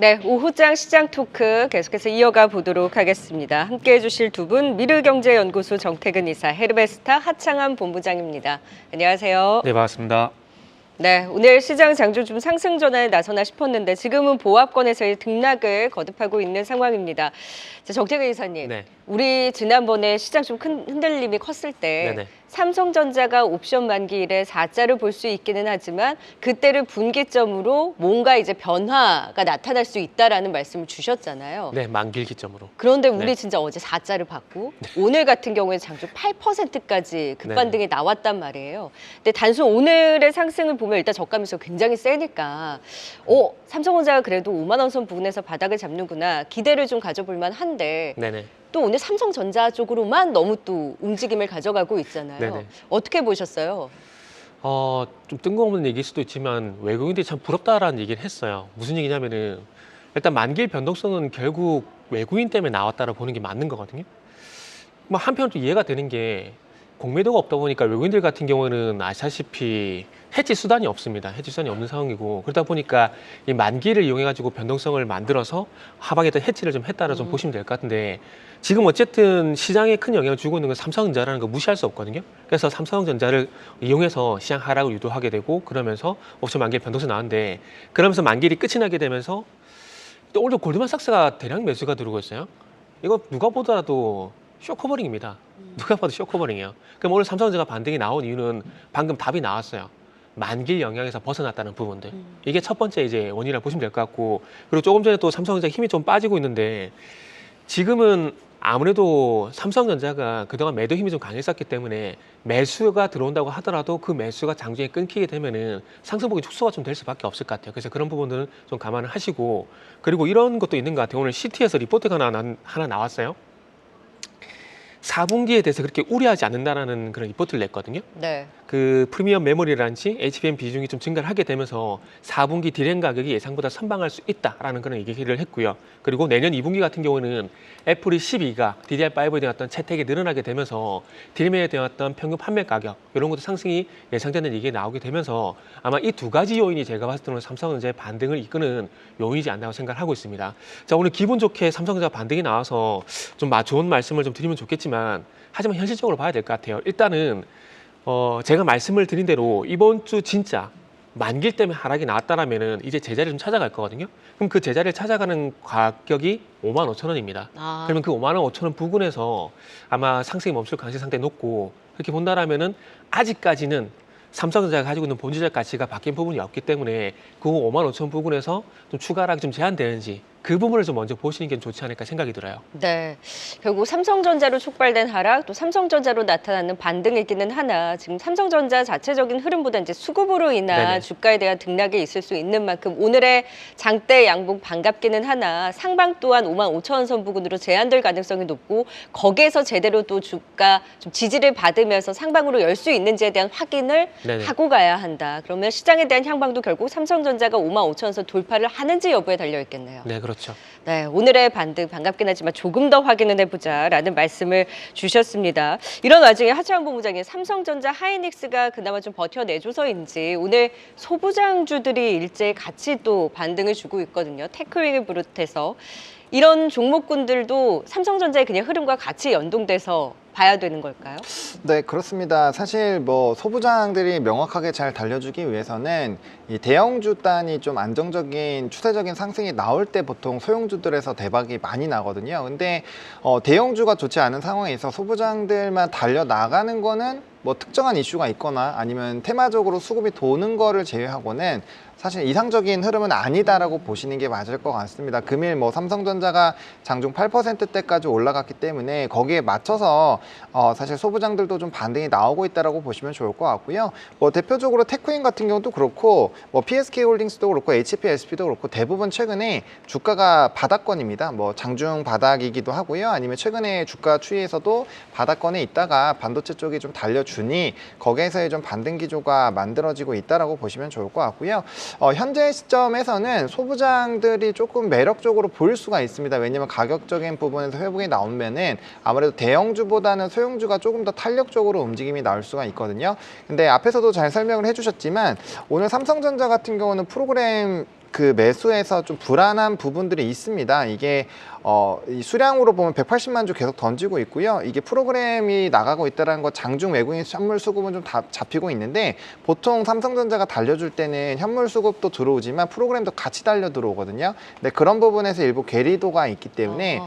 네, 오후장 시장 토크 계속해서 이어가 보도록 하겠습니다. 함께해 주실 두 분, 미르경제연구소 정태근 이사, 헤르베스타 하창한 본부장입니다. 안녕하세요. 네, 반갑습니다. 네, 오늘 시장 장중 좀 상승 전환에 나서나 싶었는데 지금은 보합권에서의 등락을 거듭하고 있는 상황입니다. 자, 정태근 이사님, 네. 우리 지난번에 시장 좀 큰 흔들림이 컸을 때 네네. 삼성전자가 옵션 만기일에 4자를 볼 수 있기는 하지만 그때를 분기점으로 뭔가 이제 변화가 나타날 수 있다라는 말씀을 주셨잖아요. 네, 만길 기점으로. 그런데 우리 네. 진짜 어제 4자를 받고 오늘 같은 경우에 장중 8%까지 급반등이 나왔단 말이에요. 근데 단순 오늘의 상승을 보면 일단 저가면서 굉장히 세니까 삼성전자가 그래도 5만 원 선 부근에서 바닥을 잡는구나 기대를 좀 가져볼 만한데 네네. 또 오늘 삼성전자 쪽으로만 너무 또 움직임을 가져가고 있잖아요. 네네. 어떻게 보셨어요? 좀 뜬금없는 얘기일 수도 있지만 외국인들이 참 부럽다라는 얘기를 했어요. 무슨 얘기냐면은 일단 만길 변동성은 결국 외국인 때문에 나왔다고 보는 게 맞는 거거든요. 뭐 한편 또 이해가 되는 게 공매도가 없다 보니까 외국인들 같은 경우는 아시다시피 해지 수단이 없습니다. 해지 수단이 없는 상황이고 그러다 보니까 이 만기를 이용해 가지고 변동성을 만들어서 하방에다 해지를 좀 했다라 좀 보시면 될 것 같은데 지금 어쨌든 시장에 큰 영향을 주고 있는 건 삼성전자라는 거 무시할 수 없거든요. 그래서 삼성전자를 이용해서 시장 하락을 유도하게 되고 그러면서 옵션 만기 변동성 나왔는데 그러면서 만기일이 끝이 나게 되면서 또 오늘도 골드만삭스가 대량 매수가 들어오고 있어요. 이거 누가 보더라도 쇼커버링입니다. 누가 봐도 쇼커버링이에요. 그럼 오늘 삼성전자가 반등이 나온 이유는 방금 답이 나왔어요. 만길 영향에서 벗어났다는 부분들. 이게 첫 번째 이제 원인이라고 보시면 될 것 같고 그리고 조금 전에 또 삼성전자 힘이 좀 빠지고 있는데 지금은 아무래도 삼성전자가 그동안 매도 힘이 좀 강했었기 때문에 매수가 들어온다고 하더라도 그 매수가 장중에 끊기게 되면은 상승폭이 축소가 좀 될 수밖에 없을 것 같아요. 그래서 그런 부분들은 좀 감안을 하시고 그리고 이런 것도 있는 것 같아요. 오늘 CT에서 리포트가 하나 나왔어요. 4분기에 대해서 그렇게 우려하지 않는다라는 그런 리포트를 냈거든요. 네. 그 프리미엄 메모리라든지 HBM 비중이 좀 증가를 하게 되면서 4분기 디램 가격이 예상보다 선방할 수 있다라는 그런 얘기를 했고요. 그리고 내년 2분기 같은 경우는 애플이 12가 DDR5에 대한 어떤 채택이 늘어나게 되면서 디램에 대한 어떤 평균 판매 가격 이런 것도 상승이 예상되는 얘기가 나오게 되면서 아마 이 두 가지 요인이 제가 봤을 때는 삼성전자의 반등을 이끄는 요인이지 않나고 생각을 하고 있습니다. 자, 오늘 기분 좋게 삼성전자 반등이 나와서 좀 좋은 말씀을 좀 드리면 좋겠지만 하지만 현실적으로 봐야 될 것 같아요. 일단은 제가 말씀을 드린 대로 이번 주 진짜 만길 때문에 하락이 나왔다라면은 이제 제자리를 좀 찾아갈 거거든요. 그럼 그 제자리를 찾아가는 가격이 55,000원입니다. 그러면 그 55,000원 부근에서 아마 상승이 멈출 가능성이 상당히 높고 그렇게 본다라면은 아직까지는 삼성전자가 가지고 있는 본질적 가치가 바뀐 부분이 없기 때문에 그 55,000원 부근에서 좀 추가 하락이 좀 제한되는지 그 부분을 좀 먼저 보시는 게 좋지 않을까 생각이 들어요. 네, 결국 삼성전자로 촉발된 하락, 또 삼성전자로 나타나는 반등이기는 하나 지금 삼성전자 자체적인 흐름보다 이제 수급으로 인한 네네. 주가에 대한 등락이 있을 수 있는 만큼 오늘의 장대 양봉 반갑기는 하나 상방 또한 55,000원 선 부근으로 제한될 가능성이 높고 거기에서 제대로 또 주가 좀 지지를 받으면서 상방으로 열 수 있는지에 대한 확인을 네네. 하고 가야 한다. 그러면 시장에 대한 향방도 결국 삼성전자가 55,000원 선 돌파를 하는지 여부에 달려 있겠네요. 네, 그렇죠. 네, 오늘의 반등 반갑긴 하지만 조금 더 확인을 해보자라는 말씀을 주셨습니다. 이런 와중에 하창한 본부장님, 삼성전자, 하이닉스가 그나마 좀 버텨내줘서인지 오늘 소부장주들이 일제히 같이 또 반등을 주고 있거든요. 테크윙을 비롯해서 이런 종목군들도 삼성전자의 그냥 흐름과 같이 연동돼서 봐야 되는 걸까요? 네, 그렇습니다. 사실 뭐 소부장들이 명확하게 잘 달려주기 위해서는 이 대형주 단이 좀 안정적인 추세적인 상승이 나올 때 보통 소형주들에서 대박이 많이 나거든요. 근데 대형주가 좋지 않은 상황에서 소부장들만 달려 나가는 거는 뭐 특정한 이슈가 있거나 아니면 테마적으로 수급이 도는 거를 제외하고는 사실 이상적인 흐름은 아니다라고 보시는 게 맞을 것 같습니다. 금일 뭐 삼성전자가 장중 8%대까지 올라갔기 때문에 거기에 맞춰서 사실 소부장들도 좀 반등이 나오고 있다라고 보시면 좋을 것 같고요. 뭐 대표적으로 테크인 같은 경우도 그렇고 뭐 PSK홀딩스도 그렇고 HPSP도 그렇고 대부분 최근에 주가가 바닥권입니다. 뭐 장중 바닥이기도 하고요. 아니면 최근에 주가 추이에서도 바닥권에 있다가 반도체 쪽이 좀 달려주니 거기에서의 좀 반등 기조가 만들어지고 있다라고 보시면 좋을 것 같고요. 현재 시점에서는 소부장들이 조금 매력적으로 보일 수가 있습니다. 왜냐면 가격적인 부분에서 회복이 나오면은 아무래도 대형주보다는 소형주가 조금 더 탄력적으로 움직임이 나올 수가 있거든요. 근데 앞에서도 잘 설명을 해주셨지만 오늘 삼성전자 같은 경우는 프로그램 그 매수에서 좀 불안한 부분들이 있습니다. 이게 이 수량으로 보면 180만 주 계속 던지고 있고요. 이게 프로그램이 나가고 있다는 거 장중 외국인 현물 수급은 좀 다 잡히고 있는데 보통 삼성전자가 달려줄 때는 현물 수급도 들어오지만 프로그램도 같이 달려 들어오거든요. 근데 그런 부분에서 일부 괴리도가 있기 때문에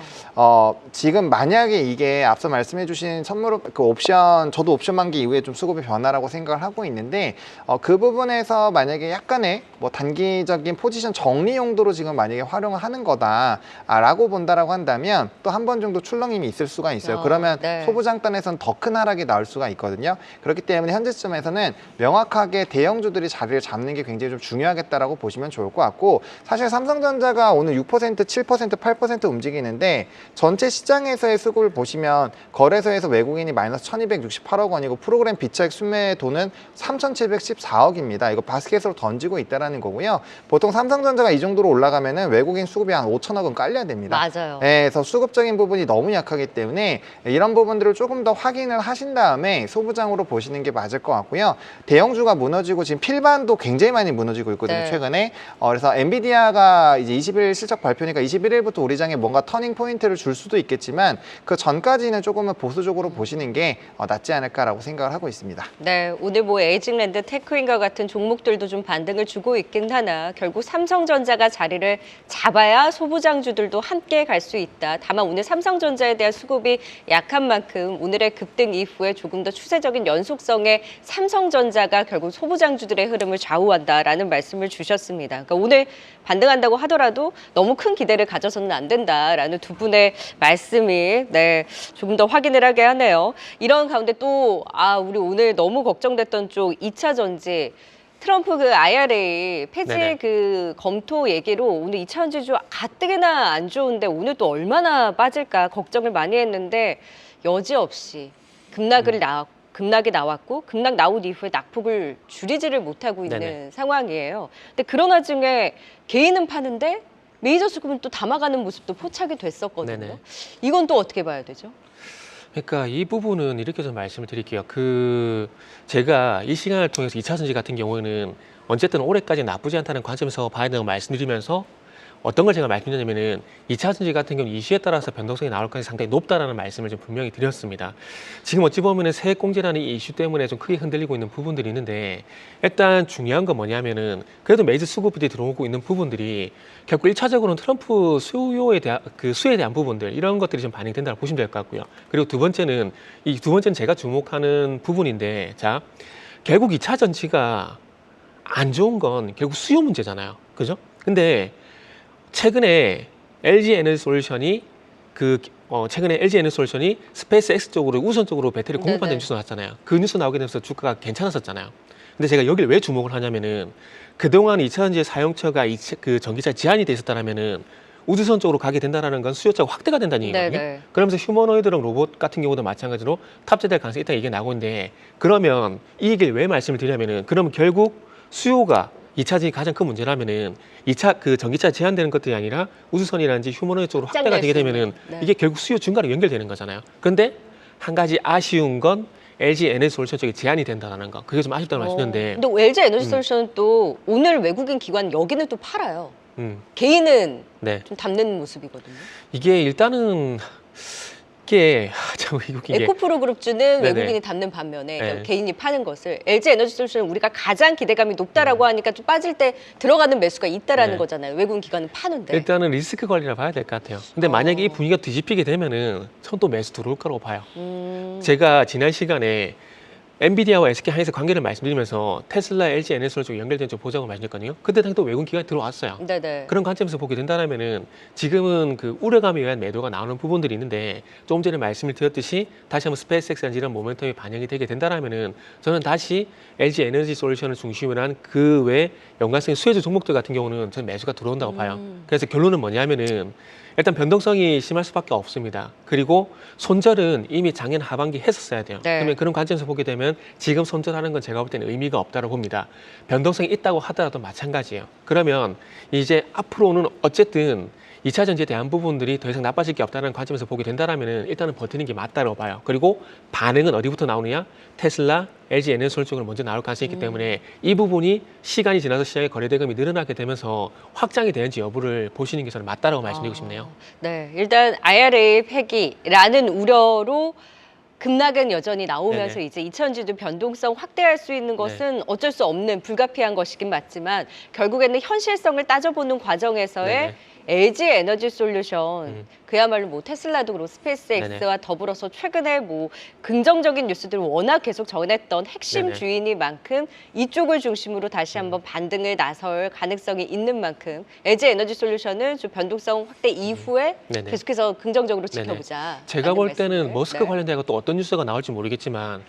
지금 만약에 이게 앞서 말씀해주신 선물 그 옵션 저도 옵션 만기 이후에 좀 수급의 변화라고 생각을 하고 있는데 그 부분에서 만약에 약간의 뭐 단기적인 포지션 정리 용도로 지금 만약에 활용을 하는 거다라고 본다라고 한다면 또 한 번 정도 출렁임이 있을 수가 있어요. 그러면 네. 소부장단에서는 더 큰 하락이 나올 수가 있거든요. 그렇기 때문에 현재 시점에서는 명확하게 대형주들이 자리를 잡는 게 굉장히 좀 중요하겠다라고 보시면 좋을 것 같고 사실 삼성전자가 오늘 6%, 7%, 8% 움직이는데 전체 시장에서의 수급을 보시면 거래소에서 외국인이 마이너스 1268억 원이고 프로그램 비차익 순매 돈은 3714억입니다. 이거 바스켓으로 던지고 있다는 거고요. 보통 삼성전자가 이 정도로 올라가면은 외국인 수급이 한 5천억은 깔려야 됩니다. 맞아요. 네, 그래서 수급적인 부분이 너무 약하기 때문에 이런 부분들을 조금 더 확인을 하신 다음에 소부장으로 보시는 게 맞을 것 같고요. 대형주가 무너지고 지금 필반도 굉장히 많이 무너지고 있거든요. 네. 최근에. 그래서 엔비디아가 이제 21일 실적 발표니까 21일부터 우리 장에 뭔가 터닝 포인트를 줄 수도 있겠지만 그 전까지는 조금은 보수적으로 보시는 게 낫지 않을까라고 생각을 하고 있습니다. 네, 오늘 뭐 에이징랜드, 테크인과 같은 종목들도 좀 반등을 주고 있긴 하나 결국 삼성전자가 자리를 잡아야 소부장주들도 함께 갈 수 있다. 다만 오늘 삼성전자에 대한 수급이 약한 만큼 오늘의 급등 이후에 조금 더 추세적인 연속성의 삼성전자가 결국 소부장주들의 흐름을 좌우한다라는 말씀을 주셨습니다. 그러니까 오늘 반등한다고 하더라도 너무 큰 기대를 가져서는 안 된다라는 두 분의 말씀이 조금 더 확인을 하게 하네요. 이런 가운데 또 우리 오늘 너무 걱정됐던 쪽 2차 전지 트럼프 그 IRA 폐지 네네. 그 검토 얘기로 오늘 2차 전지주 가뜩이나 안 좋은데 오늘 또 얼마나 빠질까 걱정을 많이 했는데 여지없이 급락이 나왔고 급락 나온 이후에 낙폭을 줄이지를 못하고 있는 네네. 상황이에요. 근데 그런 와중에 개인은 파는데 메이저 수급은 또 담아가는 모습도 포착이 됐었거든요. 네네. 이건 또 어떻게 봐야 되죠? 그러니까 이 부분은 이렇게 좀 말씀을 드릴게요. 제가 이 시간을 통해서 2차 전지 같은 경우에는 어쨌든 올해까지 나쁘지 않다는 관점에서 봐야 된다고 말씀드리면서 어떤 걸 제가 말씀드리냐면은 2차 전지 같은 경우는 이슈에 따라서 변동성이 나올 가능성이 상당히 높다라는 말씀을 좀 분명히 드렸습니다. 지금 어찌 보면은 세액공제라는 이 이슈 때문에 좀 크게 흔들리고 있는 부분들이 있는데 일단 중요한 건 뭐냐면은 그래도 메이저 수급들이 들어오고 있는 부분들이 결국 1차적으로는 트럼프 수요에 대한 수에 대한 부분들 이런 것들이 좀 반영된다고 보시면 될 것 같고요. 그리고 두 번째는 제가 주목하는 부분인데 자 결국 2차 전지가 안 좋은 건 결국 수요 문제잖아요. 그죠? 근데 최근에 LG 에너지솔루션이 스페이스 X 쪽으로 우선적으로 배터리 공급한다는 뉴스 나왔잖아요. 그 뉴스 나오게 되면서 주가가 괜찮았었잖아요. 근데 제가 여기를 왜 주목을 하냐면은 그동안 2차 전지의 사용처가 그 전기차 제한이 돼 있었다면은 우주선 쪽으로 가게 된다는 건 수요자가 확대가 된다는 얘기거든요. 네네. 그러면서 휴머노이드랑 로봇 같은 경우도 마찬가지로 탑재될 가능성이 있다는 얘기가 나오는데 그러면 이 얘기를 왜 말씀을 드리냐면은 그러면 결국 수요가 2차 전지 가장 큰 문제라면은 2차 전기차 제한되는 것들이 아니라 우주선이라든지 휴머노이드 쪽으로 확대가 되게 되면은 이게 결국 수요 증가로 연결되는 거잖아요. 그런데 한 가지 아쉬운 건 LG 에너지솔루션 쪽에 제한이 된다는 거. 그게 좀 아쉽다는 말씀인데. 근데 LG 에너지솔루션은 또 오늘 외국인 기관 여기는 또 팔아요. 개인은 네. 좀 담는 모습이거든요. 이게 일단은 이게 참 이게 에코프로 그룹주는 네네. 외국인이 담는 반면에 네. 개인이 파는 것을 LG 에너지솔루션은 우리가 가장 기대감이 높다라고 하니까 좀 빠질 때 들어가는 매수가 있다라는 네. 거잖아요. 외국인 기관은 파는데. 일단은 리스크 관리라 봐야 될 것 같아요. 근데 만약에 이 분위기가 뒤집히게 되면은 전 또 매수 들어올 거라고 봐요. 제가 지난 시간에 엔비디아와 SK 하이닉스 관계를 말씀드리면서 테슬라, LG 에너지솔루션 연결된 쪽 보자고 말씀드렸거든요. 그때 당시 또 외국인 기관이 들어왔어요. 네네. 그런 관점에서 보게 된다면은 지금은 그 우려감에 의한 매도가 나오는 부분들이 있는데 조금 전에 말씀을 드렸듯이 다시 한번 스페이스X라든지 이런 모멘텀이 반영이 되게 된다면은 저는 다시 LG 에너지 솔루션을 중심으로 한 그 외 연관성의 수혜주 종목들 같은 경우는 저는 매수가 들어온다고 봐요. 그래서 결론은 뭐냐면은 일단 변동성이 심할 수밖에 없습니다. 그리고 손절은 이미 작년 하반기 했었어야 돼요. 네. 그러면 그런 관점에서 보게 되면 지금 손절하는 건 제가 볼 때는 의미가 없다고 봅니다. 변동성이 있다고 하더라도 마찬가지예요. 그러면 이제 앞으로는 어쨌든 2차 전지에 대한 부분들이 더 이상 나빠질 게 없다는 관점에서 보게 된다면 일단은 버티는 게 맞다고 봐요. 그리고 반응은 어디부터 나오느냐? 테슬라, LG 에너솔 쪽으로 먼저 나올 가능성이 있기 때문에 이 부분이 시간이 지나서 시장의 거래 대금이 늘어나게 되면서 확장이 되는지 여부를 보시는 게 저는 맞다라고 말씀드리고 싶네요. 네, 일단 IRA 폐기라는 우려로 급락은 여전히 나오면서 네네. 이제 2차전지도 변동성 확대할 수 있는 것은 어쩔 수 없는 불가피한 것이긴 맞지만 결국에는 현실성을 따져보는 과정에서의 네네. LG 에너지 솔루션 그야말로 뭐 테슬라도 그렇고 스페이스X와 네네. 더불어서 최근에 뭐 긍정적인 뉴스들을 워낙 계속 전했던 핵심 네네. 주인이만큼 이쪽을 중심으로 다시 한번 반등을 나설 가능성이 있는 만큼 LG 에너지 솔루션은 좀 변동성 확대 이후에 네네. 계속해서 긍정적으로 네네. 지켜보자. 제가 볼 때는 머스크 관련돼서 또 어떤 뉴스가 나올지 모르겠지만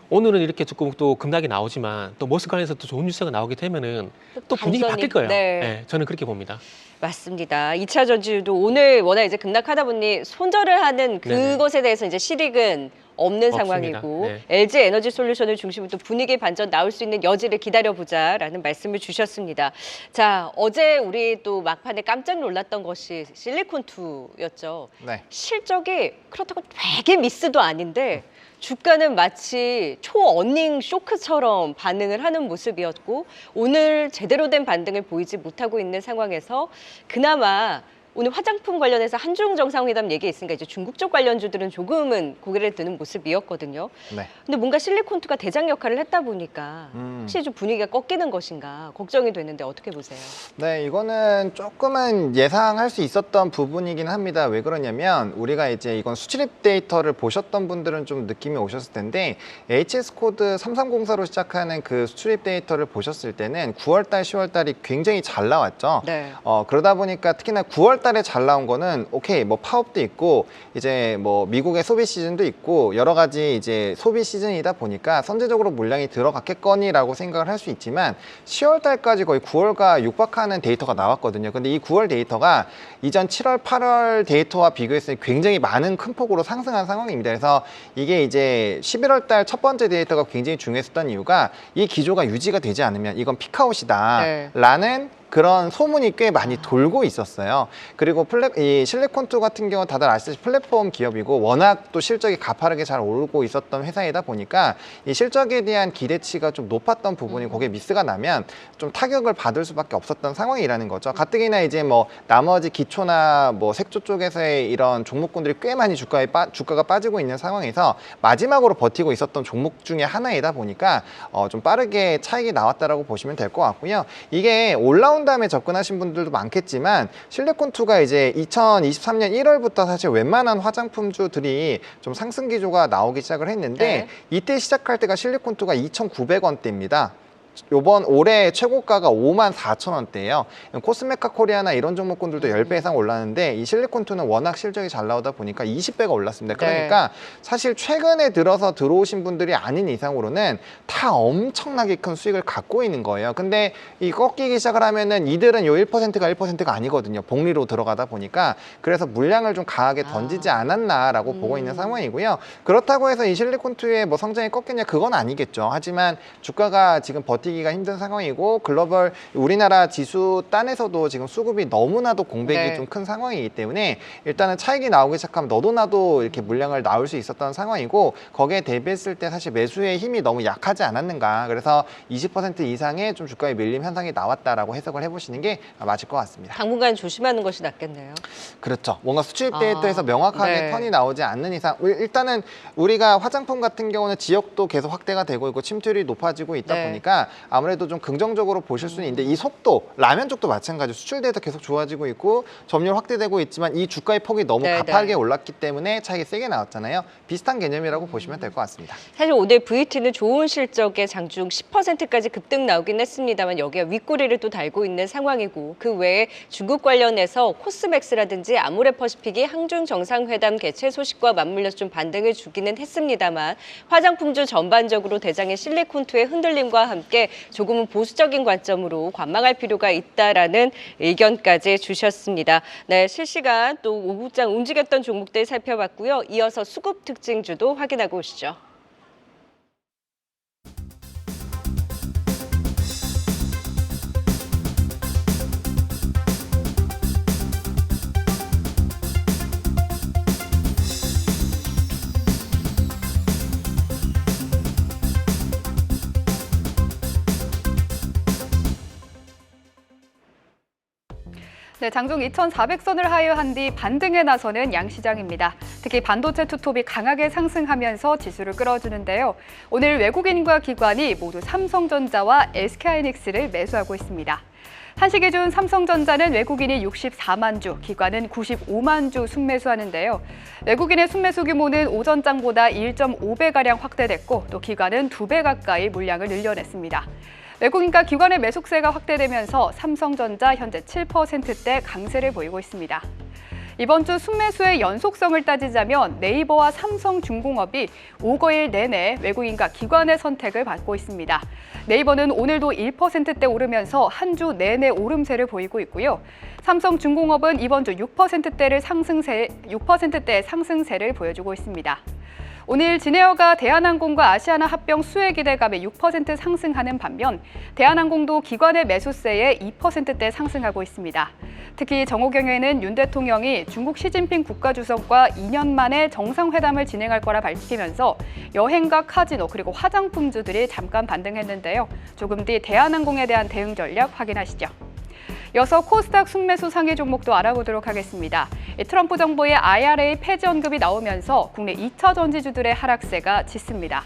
오늘은 이렇게 조금 또 급락이 나오지만 또 머스크 관련해서 또 좋은 뉴스가 나오게 되면은 또 분위기 반전이- 바뀔 거예요. 네. 네, 저는 그렇게 봅니다. 맞습니다. 2차 전지도 오늘 워낙 이제 급락하다 보니 손절을 하는 네네. 그것에 대해서 이제 실익은 없는 없습니다. 상황이고 네. LG 에너지 솔루션을 중심으로 또 분위기 반전 나올 수 있는 여지를 기다려보자라는 말씀을 주셨습니다. 자, 어제 우리 또 막판에 깜짝 놀랐던 것이 실리콘2였죠. 네. 실적이 그렇다고 되게 미스도 아닌데 주가는 마치 초어닝 쇼크처럼 반응을 하는 모습이었고 오늘 제대로 된 반등을 보이지 못하고 있는 상황에서 그나마 오늘 화장품 관련해서 한중 정상회담 얘기 있으니까 이제 중국 쪽 관련주들은 조금은 고개를 드는 모습이었거든요. 네. 근데 뭔가 실리콘2가 대장 역할을 했다 보니까 혹시 좀 분위기가 꺾이는 것인가 걱정이 되는데 어떻게 보세요? 네, 이거는 조금은 예상할 수 있었던 부분이긴 합니다. 왜 그러냐면 우리가 이제 이건 수출입 데이터를 보셨던 분들은 좀 느낌이 오셨을 텐데 HS 코드 3304로 시작하는 그 수출입 데이터를 보셨을 때는 9월달, 10월달이 굉장히 잘 나왔죠. 네. 그러다 보니까 특히나 9월달에 잘 나온 거는 오케이 뭐 파업도 있고 이제 뭐 미국의 소비 시즌도 있고 여러 가지 이제 소비 시즌이다 보니까 선제적으로 물량이 들어갔겠거니라고 생각을 할 수 있지만 10월 달까지 거의 9월과 육박하는 데이터가 나왔거든요. 근데 이 9월 데이터가 이전 7월, 8월 데이터와 비교했을 때 굉장히 많은 큰 폭으로 상승한 상황입니다. 그래서 이게 이제 11월 달 첫 번째 데이터가 굉장히 중요했었던 이유가 이 기조가 유지가 되지 않으면 이건 피크아웃이다 네. 라는 그런 소문이 꽤 많이 돌고 있었어요. 그리고 이 실리콘2 같은 경우 다들 아시다시피 플랫폼 기업이고 워낙 또 실적이 가파르게 잘 오르고 있었던 회사이다 보니까 이 실적에 대한 기대치가 좀 높았던 부분이 거기에 미스가 나면 좀 타격을 받을 수밖에 없었던 상황이라는 거죠. 가뜩이나 이제 뭐 나머지 기초나 뭐 색조 쪽에서의 이런 종목군들이 꽤 많이 주가가 빠지고 있는 상황에서 마지막으로 버티고 있었던 종목 중에 하나이다 보니까 좀 빠르게 차익이 나왔다라고 보시면 될 것 같고요. 이게 올라온 다음에 접근하신 분들도 많겠지만 실리콘2가 이제 2023년 1월부터 사실 웬만한 화장품주들이 좀 상승 기조가 나오기 시작을 했는데 네. 이때 시작할 때가 실리콘2가 2,900원대입니다. 요번 올해 최고가가 54,000원대예요. 코스메카 코리아나 이런 종목군들도 10배 이상 올랐는데 이 실리콘2는 워낙 실적이 잘 나오다 보니까 20배가 올랐습니다. 그러니까 사실 최근에 들어서 들어오신 분들이 아닌 이상으로는 다 엄청나게 큰 수익을 갖고 있는 거예요. 근데 이 꺾이기 시작을 하면은 이들은 요 1%가 1%가 아니거든요. 복리로 들어가다 보니까 그래서 물량을 좀 강하게 던지지 않았나라고 보고 있는 상황이고요. 그렇다고 해서 이 실리콘2의 뭐 성장이 꺾였냐 그건 아니겠죠. 하지만 주가가 지금 버티기가 힘든 상황이고 글로벌 우리나라 지수 딴에서도 지금 수급이 너무나도 공백이 네. 좀 큰 상황이기 때문에 일단은 차익이 나오기 시작하면 너도 나도 이렇게 물량을 나올 수 있었던 상황이고 거기에 대비했을 때 사실 매수의 힘이 너무 약하지 않았는가 그래서 20% 이상의 좀 주가의 밀림 현상이 나왔다라고 해석을 해보시는 게 맞을 것 같습니다. 당분간 조심하는 것이 낫겠네요. 그렇죠. 뭔가 수출입 데이터에서 명확하게 네. 턴이 나오지 않는 이상 일단은 우리가 화장품 같은 경우는 지역도 계속 확대가 되고 있고 침투율이 높아지고 있다 네. 보니까 아무래도 좀 긍정적으로 보실 수는 있는데 이 속도 라면 쪽도 마찬가지로 수출 데이터 계속 좋아지고 있고 점유율 확대되고 있지만 이 주가의 폭이 너무 네, 가파르게 네. 올랐기 때문에 차익이 세게 나왔잖아요. 비슷한 개념이라고 보시면 될 것 같습니다. 사실 오늘 VT는 좋은 실적에 장중 10%까지 급등 나오긴 했습니다만 여기에 윗꼬리를 또 달고 있는 상황이고 그 외에 중국 관련해서 코스맥스라든지 아모레퍼시픽이 항중 정상회담 개최 소식과 맞물려서 좀 반등을 주기는 했습니다만 화장품주 전반적으로 대장의 실리콘2의 흔들림과 함께 조금은 보수적인 관점으로 관망할 필요가 있다라는 의견까지 주셨습니다. 네, 실시간 또 오후장 움직였던 종목들 살펴봤고요. 이어서 수급 특징주도 확인하고 오시죠. 네, 장중 2,400선을 하회한 뒤 반등에 나서는 양시장입니다. 특히 반도체 투톱이 강하게 상승하면서 지수를 끌어주는데요. 오늘 외국인과 기관이 모두 삼성전자와 SK하이닉스를 매수하고 있습니다. 한시 기준 삼성전자는 외국인이 64만 주, 기관은 95만 주 순매수하는데요. 외국인의 순매수 규모는 오전장보다 1.5배가량 확대됐고 또 기관은 2배 가까이 물량을 늘려냈습니다. 외국인과 기관의 매수세가 확대되면서 삼성전자 현재 7%대 강세를 보이고 있습니다. 이번 주 순매수의 연속성을 따지자면 네이버와 삼성중공업이 5거일 내내 외국인과 기관의 선택을 받고 있습니다. 네이버는 오늘도 1%대 오르면서 한 주 내내 오름세를 보이고 있고요. 삼성중공업은 이번 주 6%대의 상승세를 보여주고 있습니다. 오늘 진에어가 대한항공과 아시아나 합병 수혜 기대감에 6% 상승하는 반면 대한항공도 기관의 매수세에 2%대 상승하고 있습니다. 특히 정호경에는 윤 대통령이 중국 시진핑 국가주석과 2년 만에 정상회담을 진행할 거라 밝히면서 여행과 카지노 그리고 화장품주들이 잠깐 반등했는데요. 조금 뒤 대한항공에 대한 대응 전략 확인하시죠. 이어서 코스닥 순매수 상위 종목도 알아보도록 하겠습니다. 트럼프 정부의 IRA 폐지 언급이 나오면서 국내 2차 전지주들의 하락세가 짙습니다.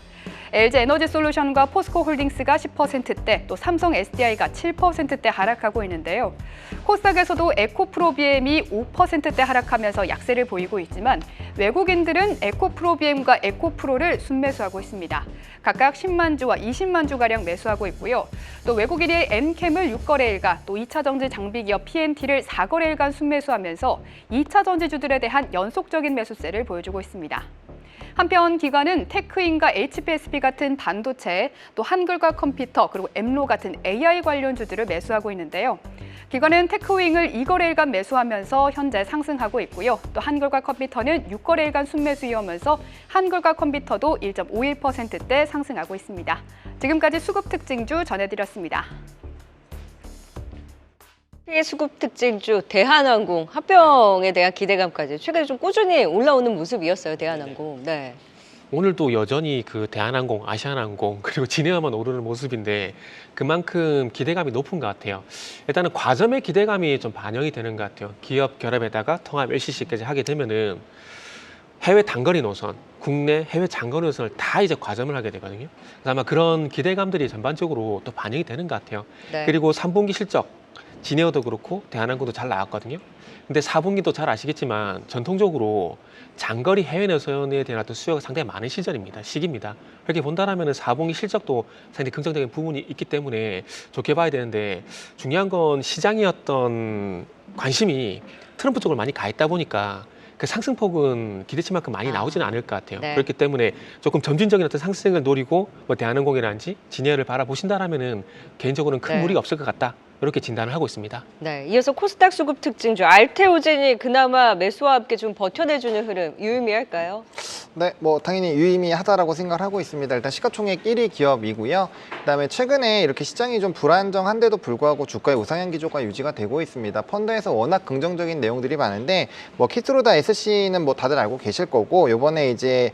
LG에너지솔루션과 포스코홀딩스가 10%대, 또 삼성 SDI가 7%대 하락하고 있는데요. 코스닥에서도 에코프로비엠이 5%대 하락하면서 약세를 보이고 있지만 외국인들은 에코프로비엠과 에코프로를 순매수하고 있습니다. 각각 10만 주와 20만 주가량 매수하고 있고요. 또 외국인이 엔캠을 6거래일간, 또 2차 전지 장비기업 PNT를 4거래일간 순매수하면서 2차 전지주들에 대한 연속적인 매수세를 보여주고 있습니다. 한편 기관은 테크인과 HPSP 같은 반도체, 또 한글과 컴퓨터, 그리고 엠로 같은 AI 관련주들을 매수하고 있는데요. 기관은 테크윙을 2거래일간 매수하면서 현재 상승하고 있고요. 또 한글과 컴퓨터는 6거래일간 순매수 이어면서 한글과 컴퓨터도 1.51%대 상승하고 있습니다. 지금까지 수급 특징주 전해드렸습니다. 세계 수급 특징주 대한항공 합병에 대한 기대감까지 최근에 좀 꾸준히 올라오는 모습이었어요. 대한항공. 네. 오늘도 여전히 그 대한항공, 아시아나항공 그리고 진에어만 오르는 모습인데 그만큼 기대감이 높은 것 같아요. 일단은 과점의 기대감이 좀 반영이 되는 것 같아요. 기업 결합에다가 통합 LCC까지 하게 되면은 해외 단거리 노선, 국내 해외 장거리 노선을 다 이제 과점을 하게 되거든요. 그래서 아마 그런 기대감들이 전반적으로 또 반영이 되는 것 같아요. 네. 그리고 3분기 실적 진에어도 그렇고 대한항공도 잘 나왔거든요. 근데 4분기도 잘 아시겠지만 전통적으로 장거리 해외 노선에 대한 어떤 수요가 상당히 많은 시기입니다. 그렇게 본다라면 4분기 실적도 상당히 긍정적인 부분이 있기 때문에 좋게 봐야 되는데 중요한 건 시장의 어떤 관심이 트럼프 쪽으로 많이 가 있다 보니까 그 상승폭은 기대치만큼 많이 나오지는 않을 것 같아요. 네. 그렇기 때문에 조금 점진적인 어떤 상승을 노리고 뭐 대한항공이라든지 진에어를 바라보신다라면은 개인적으로는 큰 네. 무리가 없을 것 같다. 이렇게 진단을 하고 있습니다. 네, 이어서 코스닥 수급 특징주 알테오젠이 그나마 매수와 함께 좀 버텨내주는 흐름 유의미할까요? 네, 뭐 당연히 유의미하다라고 생각을 하고 있습니다. 일단 시가총액 1위 기업이고요. 그다음에 최근에 이렇게 시장이 좀 불안정한데도 불구하고 주가의 우상향 기조가 유지가 되고 있습니다. 펀드에서 워낙 긍정적인 내용들이 많은데 뭐 키트로다 SC는 뭐 다들 알고 계실 거고 이번에 이제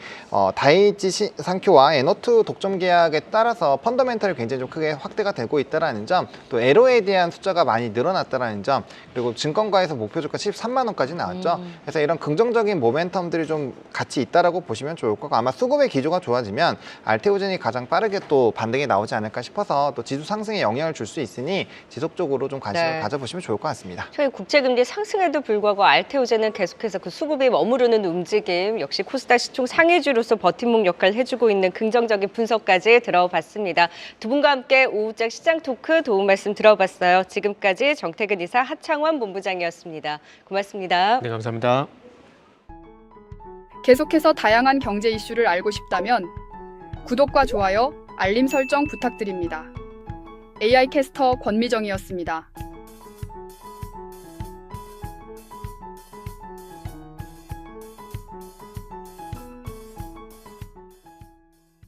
다이치 상큐와 에너투 독점 계약에 따라서 펀더멘털이 굉장히 좀 크게 확대가 되고 있다라는 점, 또 에로에 대한 숫자가 많이 늘어났다라는 점, 그리고 증권가에서 목표 주가 13만 원까지 나왔죠. 그래서 이런 긍정적인 모멘텀들이 좀 같이 있다라고 보시면 좋을 거고, 아마 수급의 기조가 좋아지면 알테오젠이 가장 빠르게 또 반등이 나오지 않을까 싶어서 또 지수 상승에 영향을 줄 수 있으니 지속적으로 좀 관심을 네. 가져보시면 좋을 것 같습니다. 최근 국제금리 상승에도 불구하고 알테오젠은 계속해서 그 수급이 머무르는 움직임, 역시 코스닥 시총 상위주로서 버팀목 역할을 해주고 있는 긍정적인 분석까지 들어봤습니다. 두 분과 함께 오후장 시장 토크 도움 말씀 들어봤어요. 지금까지 정태근 이사, 하창원 본부장이었습니다. 고맙습니다. 네, 감사합니다. 계속해서 다양한 경제 이슈를 알고 싶다면 구독과 좋아요, 알림 설정 부탁드립니다. AI 캐스터 권미정이었습니다.